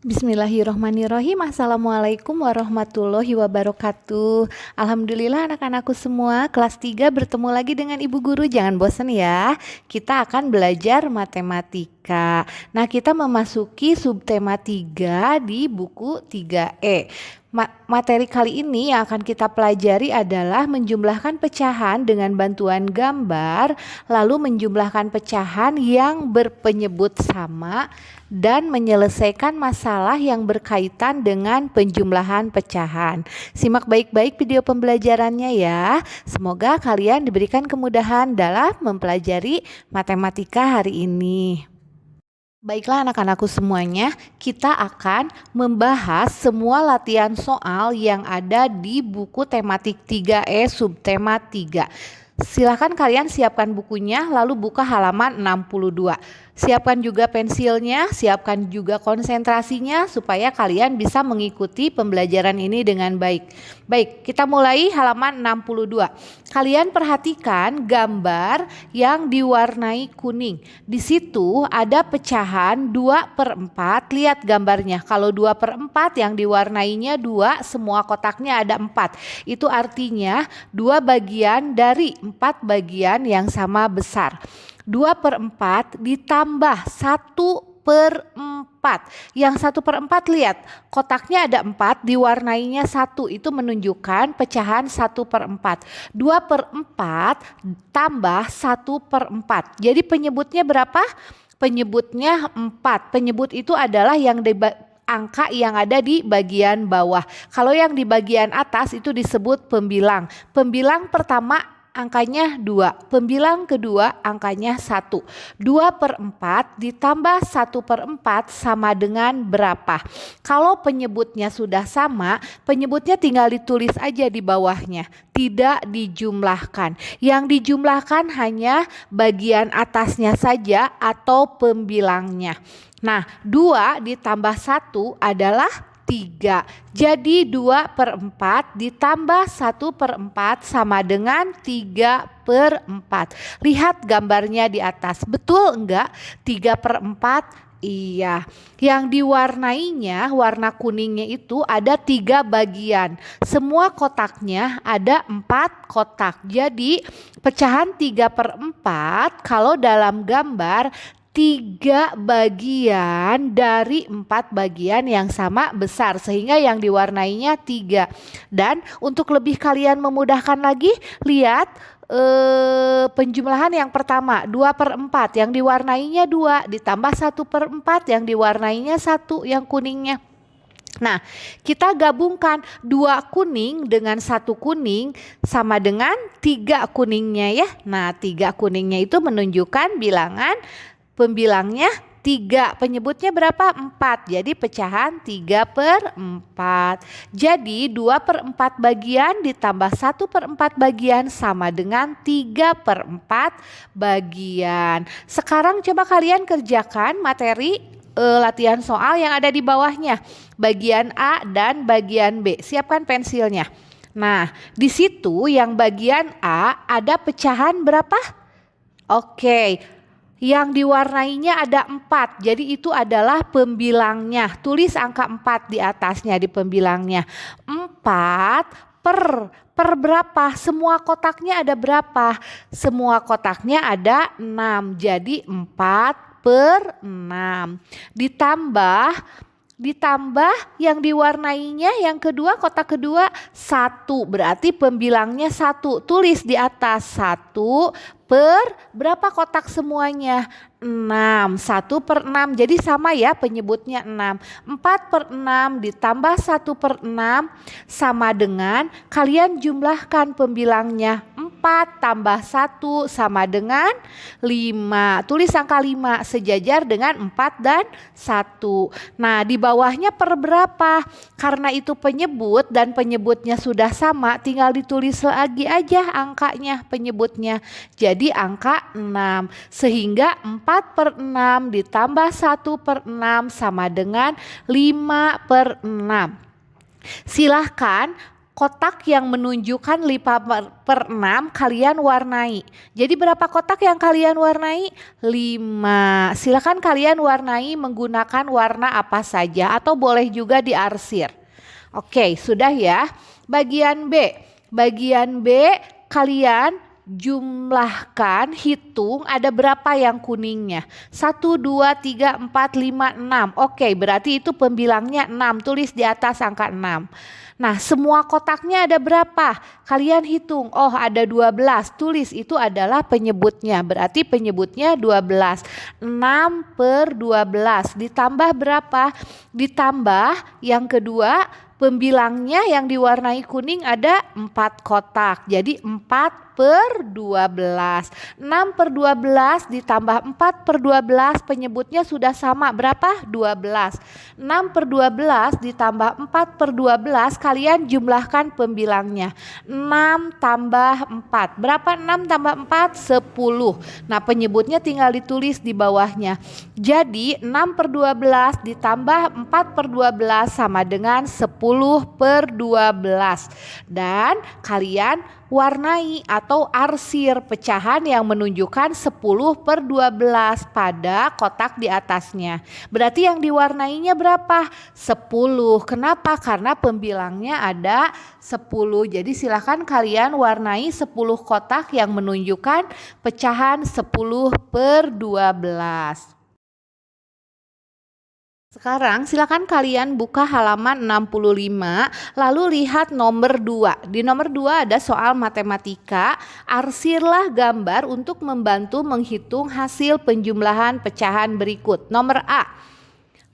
Bismillahirrohmanirrohim. Assalamualaikum warahmatullahi wabarakatuh. Alhamdulillah anak-anakku semua kelas 3 bertemu lagi dengan ibu guru. Jangan bosan ya, kita akan belajar matematika. Nah, kita memasuki subtema 3 di buku 3E. Materi kali ini yang akan kita pelajari adalah menjumlahkan pecahan dengan bantuan gambar, lalu menjumlahkan pecahan yang berpenyebut sama, dan menyelesaikan masalah yang berkaitan dengan penjumlahan pecahan. Simak baik-baik video pembelajarannya ya. Semoga kalian diberikan kemudahan dalam mempelajari matematika hari ini. Baiklah anak-anakku semuanya, kita akan membahas semua latihan soal yang ada di buku tematik 3E subtema 3. Silahkan kalian siapkan bukunya lalu buka halaman 62. Siapkan juga pensilnya, siapkan juga konsentrasinya supaya kalian bisa mengikuti pembelajaran ini dengan baik. Baik, kita mulai halaman 62. Kalian perhatikan gambar yang diwarnai kuning. Di situ ada pecahan 2/4. Lihat gambarnya. Kalau 2/4 yang diwarnainya 2, semua kotaknya ada 4. Itu artinya 2 bagian dari 4 bagian yang sama besar. 2/4 ditambah 1/4. Yang 1/4 lihat kotaknya ada 4, diwarnainya 1, itu menunjukkan pecahan 1/4. 2/4 tambah 1/4. Jadi penyebutnya berapa? Penyebutnya 4. Penyebut itu adalah yang angka yang ada di bagian bawah. Kalau yang di bagian atas itu disebut pembilang. Pembilang pertama angkanya 2, pembilang kedua angkanya 1. 2/4 ditambah 1/4 sama dengan berapa? Kalau penyebutnya sudah sama, penyebutnya tinggal ditulis aja di bawahnya, tidak dijumlahkan. Yang dijumlahkan hanya bagian atasnya saja atau pembilangnya. Nah, 2 ditambah 1 adalah 3. Jadi 2/4 ditambah 1/4 sama dengan 3/4. Lihat gambarnya di atas. Betul enggak? 3/4. Iya. Yang diwarnainya, warna kuningnya itu ada 3 bagian. Semua kotaknya ada 4 kotak. Jadi pecahan 3/4 kalau dalam gambar 3 bagian dari 4 bagian yang sama besar, sehingga yang diwarnainya 3. Dan untuk lebih kalian memudahkan lagi, lihat penjumlahan yang pertama 2/4 yang diwarnainya 2 ditambah 1/4 yang diwarnainya 1 yang kuningnya. Nah, kita gabungkan 2 kuning dengan 1 kuning sama dengan 3 kuningnya ya. Nah, 3 kuningnya itu menunjukkan bilangan. Pembilangnya 3, penyebutnya berapa? 4. Jadi pecahan 3/4. Jadi 2/4 bagian ditambah 1/4 bagian sama dengan 3/4 bagian. Sekarang coba kalian kerjakan materi latihan soal yang ada di bawahnya. Bagian A dan bagian B. Siapkan pensilnya. Nah, di situ yang bagian A ada pecahan berapa? Oke. Yang diwarnainya ada 4, jadi itu adalah pembilangnya. Tulis angka 4 di atasnya di pembilangnya. 4 per berapa? Semua kotaknya ada berapa? Semua kotaknya ada 6, jadi 4/6. Ditambah yang diwarnainya yang kedua, kotak kedua 1, berarti pembilangnya 1. Tulis di atas 1 per berapa kotak semuanya? 6. 1/6. Jadi sama ya penyebutnya 6. 4/6 ditambah 1/6 sama dengan, kalian jumlahkan pembilangnya. 4 tambah 1 sama dengan 5. Tulis angka 5 sejajar dengan 4 dan 1. Nah, di bawahnya per berapa? Karena itu penyebut dan penyebutnya sudah sama, tinggal ditulis lagi aja angkanya penyebutnya. Jadi angka 6. Sehingga 4/6 ditambah 1/6 sama dengan 5/6. Silahkan kotak yang menunjukkan 5/6 kalian warnai. Jadi berapa kotak yang kalian warnai? 5. Silakan kalian warnai menggunakan warna apa saja atau boleh juga diarsir. Oke, sudah ya. Bagian B. Bagian B kalian jumlahkan, hitung ada berapa yang kuningnya. 1, 2, 3, 4, 5, 6. Oke, berarti itu pembilangnya 6. Tulis di atas angka 6. Nah, semua kotaknya ada berapa? Kalian hitung. Oh, ada 12. Tulis itu adalah penyebutnya. Berarti penyebutnya 12. 6/12. Ditambah berapa? Ditambah yang kedua, pembilangnya yang diwarnai kuning ada 4 kotak. Jadi 4/12. 6/12 ditambah 4/12 penyebutnya sudah sama. Berapa? 12. 6/12 ditambah 4/12 kalian jumlahkan pembilangnya. 6 tambah 4. Berapa 6 tambah 4? 10. Nah, penyebutnya tinggal ditulis di bawahnya. Jadi 6/12 ditambah 4/12 sama dengan 10/12. Dan kalian warnai atau arsir pecahan yang menunjukkan 10/12 pada kotak di atasnya. Berarti yang diwarnainya berapa? 10. Kenapa? Karena pembilangnya ada 10. Jadi silakan kalian warnai 10 kotak yang menunjukkan pecahan 10/12. Sekarang silakan kalian buka halaman 65 lalu lihat nomor 2. Di nomor 2 ada soal matematika. Arsirlah gambar untuk membantu menghitung hasil penjumlahan pecahan berikut. Nomor A.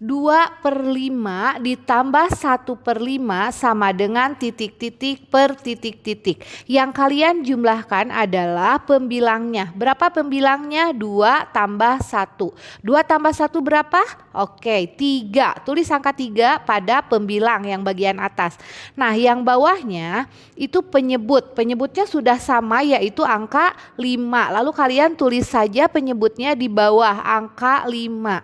2/5 ditambah 1/5 sama dengan titik-titik per titik-titik. Yang kalian jumlahkan adalah pembilangnya. Berapa pembilangnya? 2 tambah 1. 2 tambah 1 berapa? Oke, 3. Tulis angka 3 pada pembilang yang bagian atas. Nah, yang bawahnya itu penyebut. Penyebutnya sudah sama, yaitu angka 5. Lalu kalian tulis saja penyebutnya di bawah angka 5.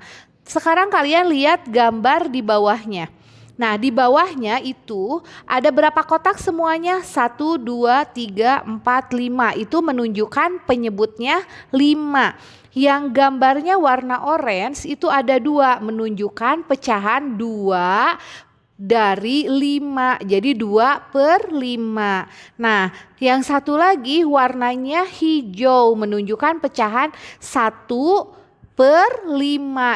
Sekarang kalian lihat gambar di bawahnya. Nah, di bawahnya itu ada berapa kotak semuanya? 1, 2, 3, 4, 5. Itu menunjukkan penyebutnya 5. Yang gambarnya warna orange itu ada 2, menunjukkan pecahan 2 dari 5. Jadi 2/5. Nah, yang satu lagi warnanya hijau, menunjukkan pecahan 1/5.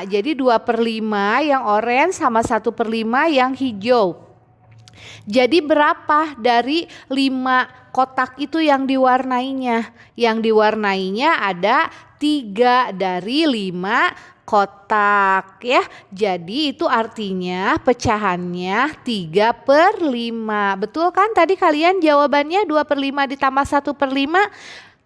Jadi 2/5 yang orange sama 1/5 yang hijau. Jadi berapa dari 5 kotak itu yang diwarnainya? Yang diwarnainya ada 3 dari 5 kotak ya. Jadi itu artinya pecahannya 3/5. Betul kan tadi kalian jawabannya 2/5 ditambah 1/5?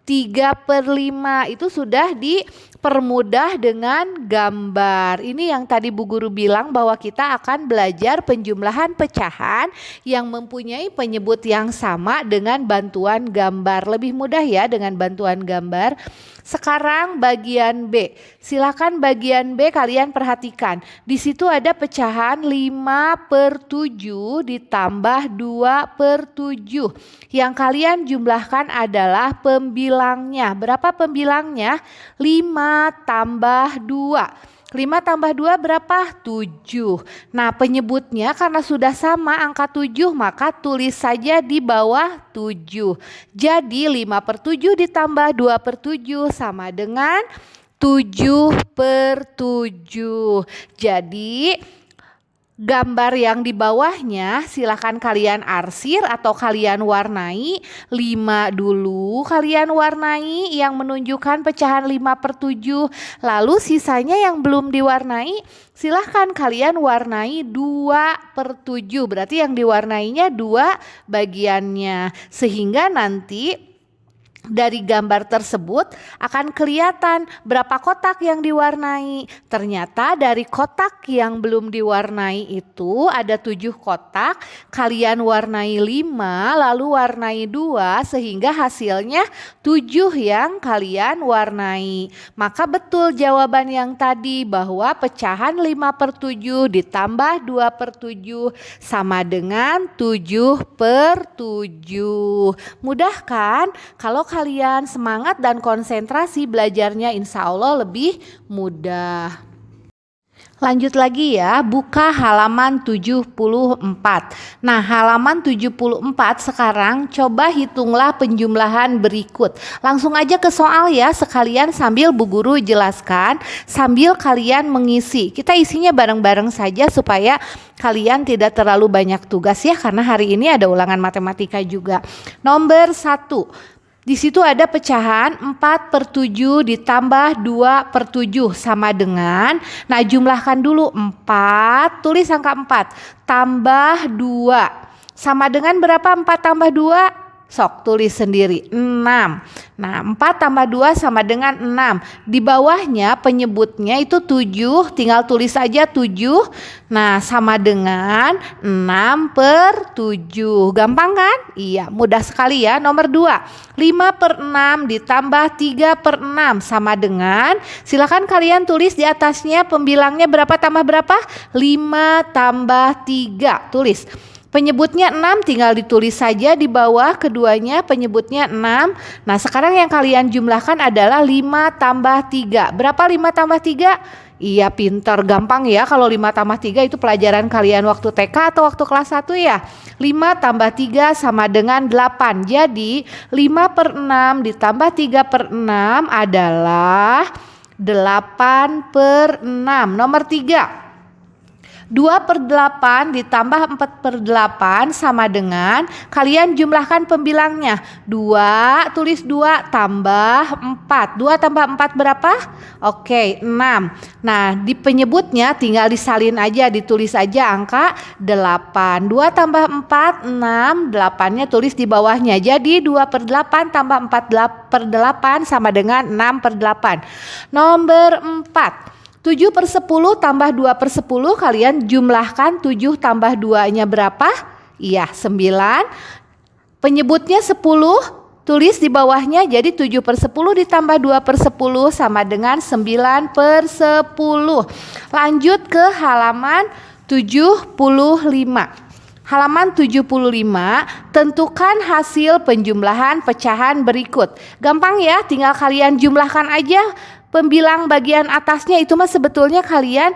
3/5 itu sudah dipermudah dengan gambar. Ini yang tadi Bu Guru bilang bahwa kita akan belajar penjumlahan pecahan yang mempunyai penyebut yang sama dengan bantuan gambar. Lebih mudah ya dengan bantuan gambar. Sekarang bagian B. Silakan bagian B kalian perhatikan. Di situ ada pecahan 5/7 ditambah 2/7. Yang kalian jumlahkan adalah pembilangnya. Berapa pembilangnya? 5 tambah 2. 5 tambah 2 berapa? 7. Nah, penyebutnya karena sudah sama angka 7 maka tulis saja di bawah 7. Jadi 5/7 ditambah 2/7 sama dengan 7/7. Jadi gambar yang di bawahnya silakan kalian arsir atau kalian warnai. 5 dulu kalian warnai yang menunjukkan pecahan 5/7. Lalu sisanya yang belum diwarnai silahkan kalian warnai 2/7. Berarti yang diwarnainya 2 bagiannya. Sehingga nanti Dari gambar tersebut akan kelihatan berapa kotak yang diwarnai. Ternyata dari kotak yang belum diwarnai itu ada 7 kotak. Kalian warnai 5 lalu warnai 2 sehingga hasilnya 7 yang kalian warnai. Maka betul jawaban yang tadi bahwa pecahan 5/7 ditambah 2/7 sama dengan 7/7. Mudah kan? Kalau kalian semangat dan konsentrasi belajarnya insya Allah lebih mudah. Lanjut lagi ya, buka halaman 74. Nah, halaman 74 sekarang coba hitunglah penjumlahan berikut. Langsung aja ke soal ya, sekalian sambil Bu Guru jelaskan, sambil kalian mengisi. Kita isinya bareng-bareng saja supaya kalian tidak terlalu banyak tugas ya, karena hari ini ada ulangan matematika juga. Nomor 1. Di situ ada pecahan 4/7 ditambah 2/7 sama dengan, nah jumlahkan dulu 4, tulis angka 4, tambah 2. Sama dengan berapa 4 tambah 2? Sok tulis sendiri, 6. Nah 4 tambah 2 sama dengan 6. Di bawahnya penyebutnya itu 7, tinggal tulis aja 7. Nah sama dengan 6/7. Gampang kan? Iya, mudah sekali ya. Nomor 2, 5/6 ditambah 3/6 sama dengan, silakan kalian tulis di atasnya pembilangnya berapa tambah berapa? 5 tambah 3. Tulis. Penyebutnya 6 tinggal ditulis saja di bawah keduanya penyebutnya 6. Nah sekarang yang kalian jumlahkan adalah 5 tambah 3. Berapa 5 tambah 3? Iya pintar, gampang ya. Kalau 5 tambah 3 itu pelajaran kalian waktu TK atau waktu kelas 1 ya. 5 tambah 3 sama dengan 8. Jadi 5/6 ditambah 3/6 adalah 8/6. Nomor 3. 2/8 ditambah 4/8 sama dengan, kalian jumlahkan pembilangnya. 2, tulis 2 tambah 4. 2 tambah 4 berapa? Oke, 6. Nah, di penyebutnya tinggal disalin aja, ditulis aja angka 8. 2 tambah 4, 6. 8-nya tulis di bawahnya. Jadi 2/8 tambah 4/8 sama dengan 6/8. Nomor 4. 7/10 tambah 2/10, kalian jumlahkan 7 tambah 2-nya berapa? Iya 9. Penyebutnya 10, tulis di bawahnya, jadi 7/10 ditambah 2/10 sama dengan 9/10. Lanjut ke halaman 75. Halaman 75, tentukan hasil penjumlahan pecahan berikut. Gampang ya, tinggal kalian jumlahkan aja. Pembilang bagian atasnya itu mah sebetulnya kalian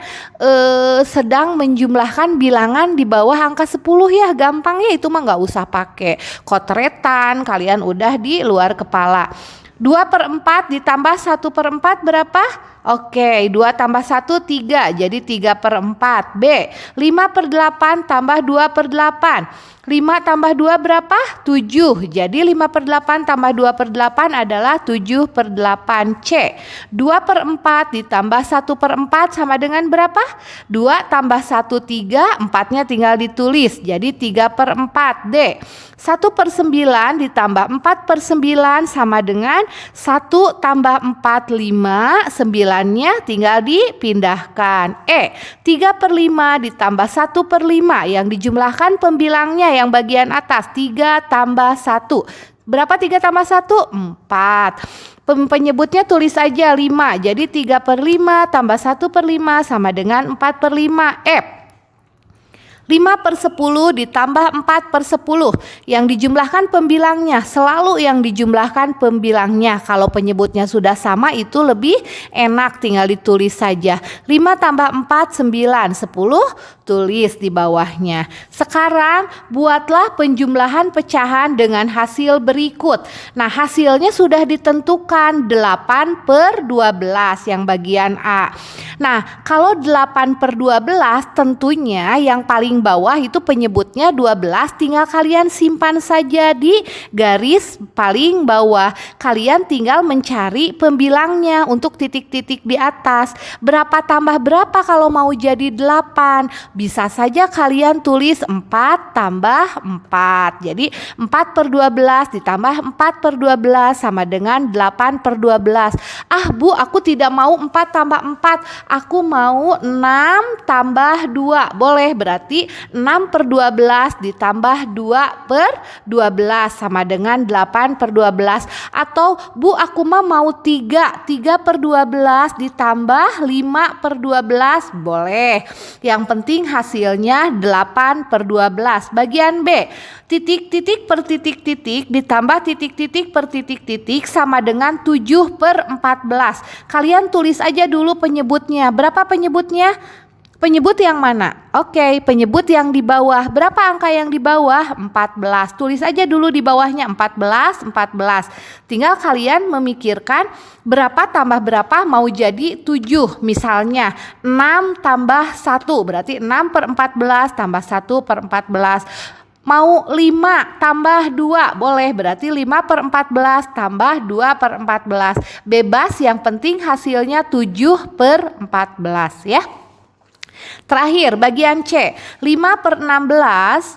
sedang menjumlahkan bilangan di bawah angka 10 ya. Gampang ya, itu mah nggak usah pakai kotretan, kalian udah di luar kepala. 2/4 ditambah 1/4 berapa? Oke, 2 tambah 1 3, jadi 3/4. B, 5/8 tambah 2/8. 5 tambah 2 berapa? 7. Jadi 5/8 tambah 2/8 adalah 7/8. C, 2/4 ditambah 1/4 sama dengan berapa? 2 tambah 1 3, 4-nya tinggal ditulis. Jadi 3/4. D, 1/9 ditambah 4/9 sama dengan 1 tambah 4 5, 9-nya tinggal dipindahkan. E, 3/5 ditambah 1/5, yang dijumlahkan pembilangnya yang bagian atas, 3 tambah 1. Berapa 3 tambah 1? 4. Penyebutnya tulis aja 5, jadi 3/5 tambah 1/5 sama dengan 4/5. F, 5/10 ditambah 4/10, yang dijumlahkan pembilangnya, selalu yang dijumlahkan pembilangnya. Kalau penyebutnya sudah sama itu lebih enak, tinggal ditulis saja. 5 tambah 4 9, 10, tulis di bawahnya. Sekarang buatlah penjumlahan pecahan dengan hasil berikut. Nah hasilnya sudah ditentukan 8/12 yang bagian A. Nah kalau 8/12 tentunya yang paling bawah itu penyebutnya 12, tinggal kalian simpan saja di garis paling bawah. Kalian tinggal mencari pembilangnya untuk titik-titik di atas. Berapa tambah berapa kalau mau jadi 8? Bisa saja kalian tulis 4 tambah 4. Jadi 4/12 ditambah 4/12 sama dengan 8/12. Ah Bu, aku tidak mau 4 tambah 4. Aku mau 6 tambah 2. Boleh, berarti 6/12 ditambah 2/12 sama dengan 8/12. Atau Bu, aku mau 3. 3/12 ditambah 5/12. Boleh. Yang penting hasilnya 8/12. Bagian B, titik-titik per titik-titik ditambah titik-titik per titik-titik sama dengan 7/14. Kalian tulis aja dulu penyebutnya. Berapa penyebutnya? Penyebut yang mana? Oke, penyebut yang di bawah. Berapa angka yang di bawah? 14. Tulis aja dulu di bawahnya 14, 14. Tinggal kalian memikirkan berapa tambah berapa mau jadi 7. Misalnya 6 tambah 1 berarti 6/14 tambah 1/14. Mau 5 tambah 2 boleh, berarti 5/14 tambah 2/14. Bebas, yang penting hasilnya 7/14 ya. Terakhir bagian C, 5/16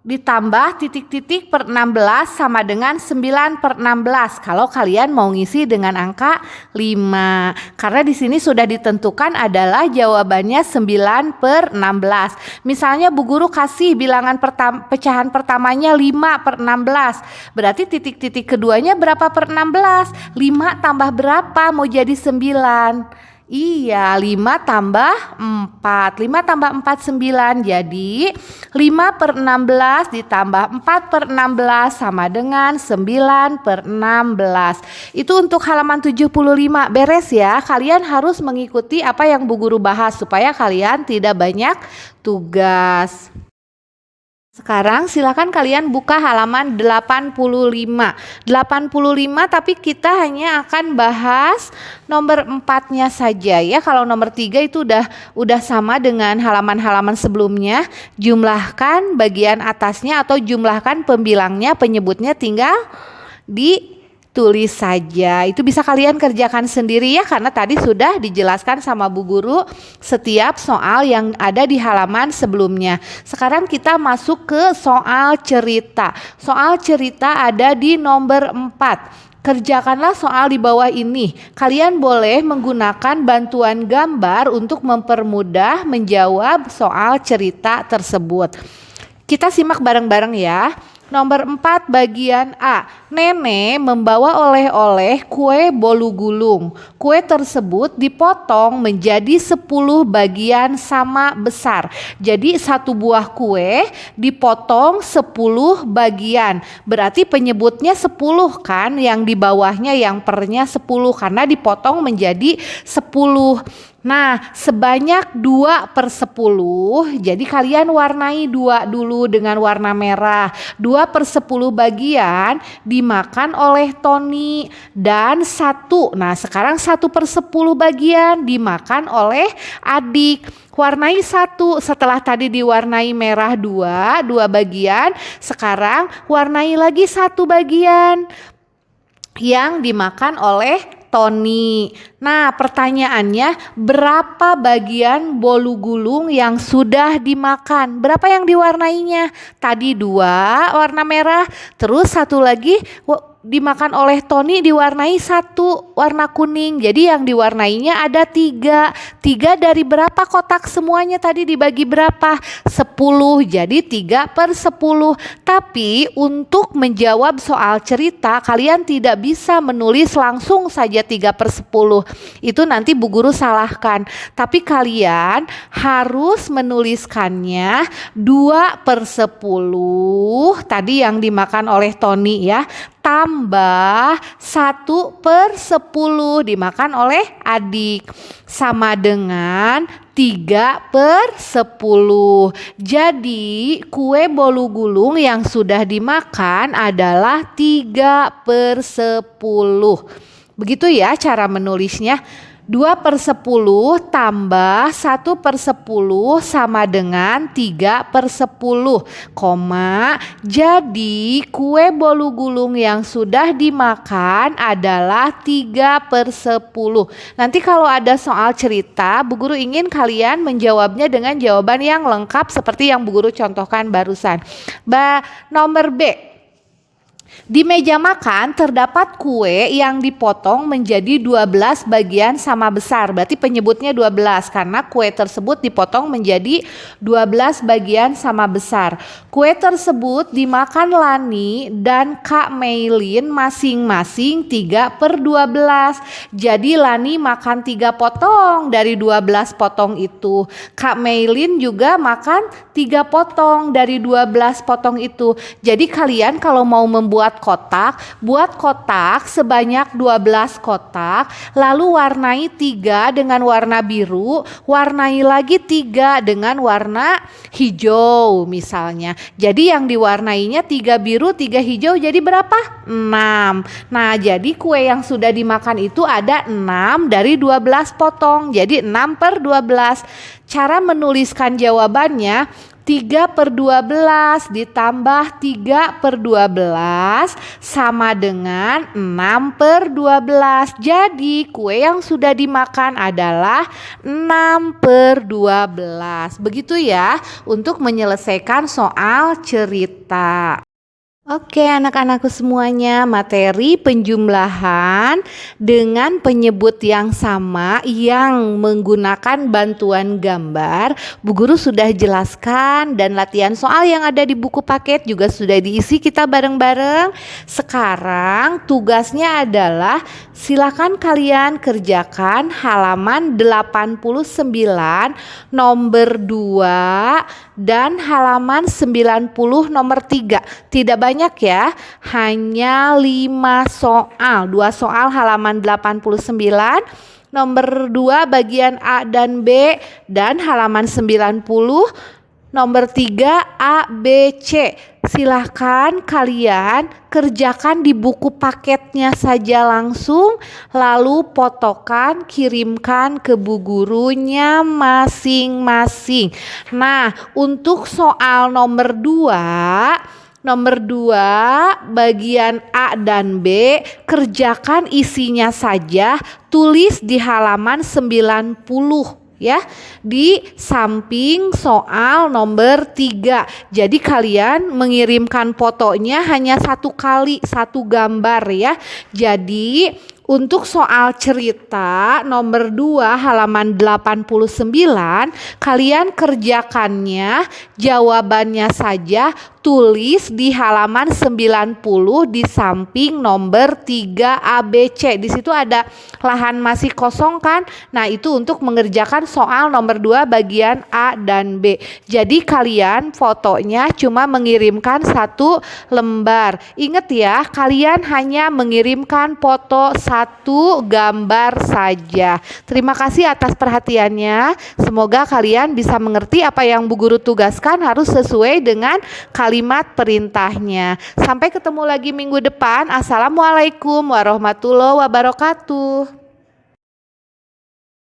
ditambah titik-titik per 16 sama dengan 9/16. Kalau kalian mau ngisi dengan angka 5. Karena di sini sudah ditentukan adalah jawabannya 9/16. Misalnya Bu Guru kasih bilangan pecahan pertamanya 5/16. Berarti titik-titik keduanya berapa per 16? 5 tambah berapa mau jadi 9? Iya, 5 tambah 4. 5 tambah 4 9. Jadi 5/16 ditambah 4/16 sama dengan 9/16. Itu untuk halaman 75. Beres ya. Kalian harus mengikuti apa yang Bu Guru bahas supaya kalian tidak banyak tugas. Sekarang silakan kalian buka halaman 85. 85 tapi kita hanya akan bahas nomor 4-nya saja ya. Kalau nomor 3 itu udah sama dengan halaman-halaman sebelumnya. Jumlahkan bagian atasnya atau jumlahkan pembilangnya, penyebutnya tinggal ditulis saja. Itu bisa kalian kerjakan sendiri ya, karena tadi sudah dijelaskan sama Bu Guru setiap soal yang ada di halaman sebelumnya. Sekarang kita masuk ke soal cerita. Soal cerita ada di nomor 4. Kerjakanlah soal di bawah ini. Kalian boleh menggunakan bantuan gambar untuk mempermudah menjawab soal cerita tersebut. Kita simak bareng-bareng ya. Nomor 4 bagian A. Nenek membawa oleh-oleh kue bolu gulung. Kue tersebut dipotong menjadi 10 bagian sama besar. Jadi satu buah kue dipotong 10 bagian. Berarti penyebutnya 10 kan, yang di bawahnya yang pernya 10 karena dipotong menjadi 10. Nah, sebanyak 2/10. Jadi kalian warnai 2 dulu dengan warna merah. 2/10 bagian dimakan oleh Tony. Dan 1. Nah, sekarang 1/10 bagian dimakan oleh adik. Warnai 1. Setelah tadi diwarnai merah 2 bagian. Sekarang warnai lagi 1 bagian yang dimakan oleh Tony. Nah, pertanyaannya, berapa bagian bolu gulung yang sudah dimakan? Berapa yang diwarnainya? Tadi 2 warna merah, terus 1 lagi dimakan oleh Tony diwarnai 1 warna kuning. Jadi yang diwarnainya ada 3. 3 dari berapa kotak semuanya tadi dibagi berapa? 10. Jadi 3/10. Tapi untuk menjawab soal cerita kalian tidak bisa menulis langsung saja 3/10. Itu nanti Bu Guru salahkan. Tapi kalian harus menuliskannya 2/10 tadi yang dimakan oleh Tony ya, tambah 1/10 dimakan oleh adik, sama dengan 3/10. Jadi kue bolu gulung yang sudah dimakan adalah 3/10. Begitu ya cara menulisnya. 2/10 tambah 1/10 sama dengan 3/10, jadi kue bolu gulung yang sudah dimakan adalah 3/10. Nanti kalau ada soal cerita, Bu Guru ingin kalian menjawabnya dengan jawaban yang lengkap seperti yang Bu Guru contohkan barusan. Nomor B. Di meja makan terdapat kue yang dipotong menjadi 12 bagian sama besar. Berarti penyebutnya 12 karena kue tersebut dipotong menjadi 12 bagian sama besar. Kue tersebut dimakan Lani dan Kak Meilin masing-masing 3/12. Jadi Lani makan 3 potong dari 12 potong itu. Kak Meilin juga makan 3 potong dari 12 potong itu. Jadi kalian kalau mau membuat buat kotak sebanyak 12 kotak, lalu warnai 3 dengan warna biru, warnai lagi 3 dengan warna hijau misalnya. Jadi yang diwarnainya 3 biru 3 hijau jadi berapa? 6. Nah jadi kue yang sudah dimakan itu ada 6 dari 12 potong, jadi 6/12. Cara menuliskan jawabannya 3/12 ditambah 3/12 sama dengan 6/12. Jadi kue yang sudah dimakan adalah 6/12. Begitu ya untuk menyelesaikan soal cerita. Oke anak-anakku semuanya, materi penjumlahan dengan penyebut yang sama yang menggunakan bantuan gambar Bu Guru sudah jelaskan, dan latihan soal yang ada di buku paket juga sudah diisi kita bareng-bareng. Sekarang tugasnya adalah silakan kalian kerjakan halaman 89 nomor 2 dan halaman 90 nomor 3. Tidak banyak ya, hanya 5 soal. 2 soal halaman 89, nomor 2 bagian A dan B, dan halaman 90 nomor 3 A, B, C. Silahkan kalian kerjakan di buku paketnya saja langsung, lalu fotokan, kirimkan ke bu gurunya masing-masing. Nah, untuk soal nomor 2 bagian A dan B, kerjakan isinya saja, tulis di halaman 90 ya, di samping soal nomor 3. Jadi kalian mengirimkan fotonya hanya 1 kali 1 gambar ya. Jadi untuk soal cerita nomor 2 halaman 89, kalian kerjakannya, jawabannya saja tulis di halaman 90 di samping nomor 3 ABC. Di situ ada lahan masih kosong kan? Nah, itu untuk mengerjakan soal nomor 2 bagian A dan B. Jadi kalian fotonya cuma mengirimkan 1 lembar. Ingat ya, kalian hanya mengirimkan foto 1 gambar saja. Terima kasih atas perhatiannya. Semoga kalian bisa mengerti apa yang Bu Guru tugaskan harus sesuai dengan kalimat perintahnya. Sampai ketemu lagi minggu depan. Assalamualaikum warahmatullahi wabarakatuh.